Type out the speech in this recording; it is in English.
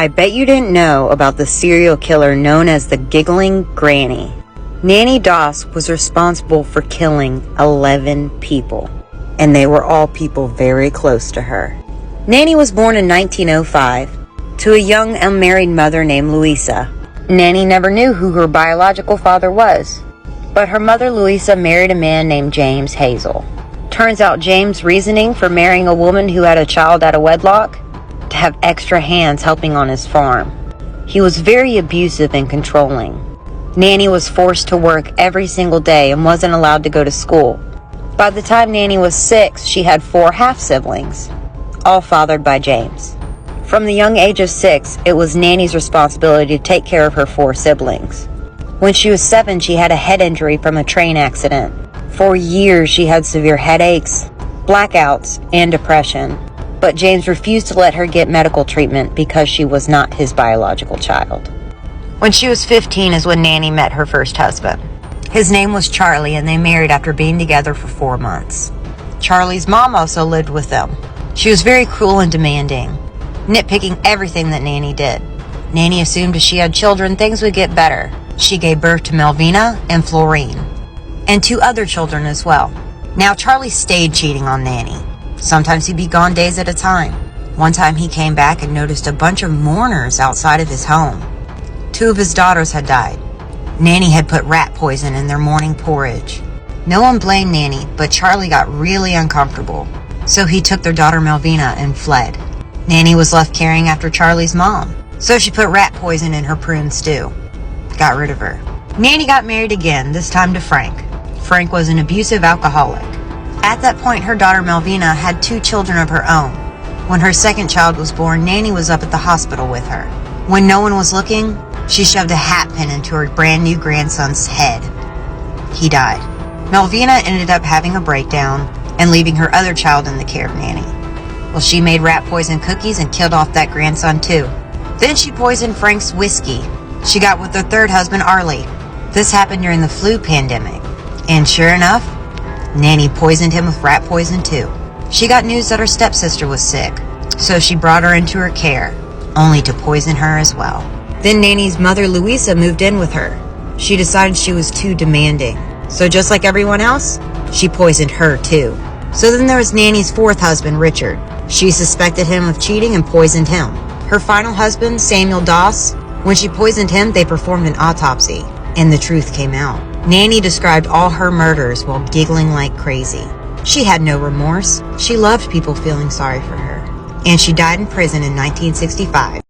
I bet you didn't know about the serial killer known as the Giggling Granny. Nannie Doss was responsible for killing 11 people, and they were all people very close to her. Nannie was born in 1905 to a young unmarried mother named Louisa. Nannie never knew who her biological father was, but her mother Louisa married a man named James Hazel. Turns out James' reasoning for marrying a woman who had a child out of wedlock? To have extra hands helping on his farm. He was very abusive and controlling. Nannie was forced to work every single day and wasn't allowed to go to school. By the time Nannie was 6, she had 4 half-siblings, all fathered by James. From the young age of 6, it was Nannie's responsibility to take care of her 4 siblings. When she was 7, she had a head injury from a train accident. For years, she had severe headaches, blackouts, and depression. But James refused to let her get medical treatment because she was not his biological child. When she was 15 is when Nannie met her first husband. His name was Charlie, and they married after being together for 4 months. Charlie's mom also lived with them. She was very cruel and demanding, nitpicking everything that Nannie did. Nannie assumed if she had children, things would get better. She gave birth to Melvina and Florine, and 2 other children as well. Now, Charlie stayed cheating on Nannie. Sometimes he'd be gone days at a time. One time he came back and noticed a bunch of mourners outside of his home. 2 of his daughters had died. Nannie had put rat poison in their morning porridge. No one blamed Nannie, but Charlie got really uncomfortable. So he took their daughter Melvina and fled. Nannie was left caring after Charlie's mom. So she put rat poison in her prune stew. Got rid of her. Nannie got married again, this time to Frank. Frank was an abusive alcoholic. At that point, her daughter Melvina had 2 children of her own. When her second child was born, Nannie was up at the hospital with her. When no one was looking, she shoved a hat pin into her brand new grandson's head. He died. Melvina ended up having a breakdown and leaving her other child in the care of Nannie. Well, she made rat poison cookies and killed off that grandson too. Then she poisoned Frank's whiskey. She got with her third husband, Arlie. This happened during the flu pandemic. And sure enough, Nannie poisoned him with rat poison too. She got news that her stepsister was sick, so she brought her into her care, only to poison her as well. Then Nannie's mother Louisa moved in with her. She decided she was too demanding, so just like everyone else, she poisoned her too. So then there was Nannie's 4th husband, Richard. She suspected him of cheating and poisoned him. Her final husband, Samuel Doss, when she poisoned him, they performed an autopsy, and the truth came out. Nannie described all her murders while giggling like crazy. She had no remorse. She loved people feeling sorry for her. And she died in prison in 1965.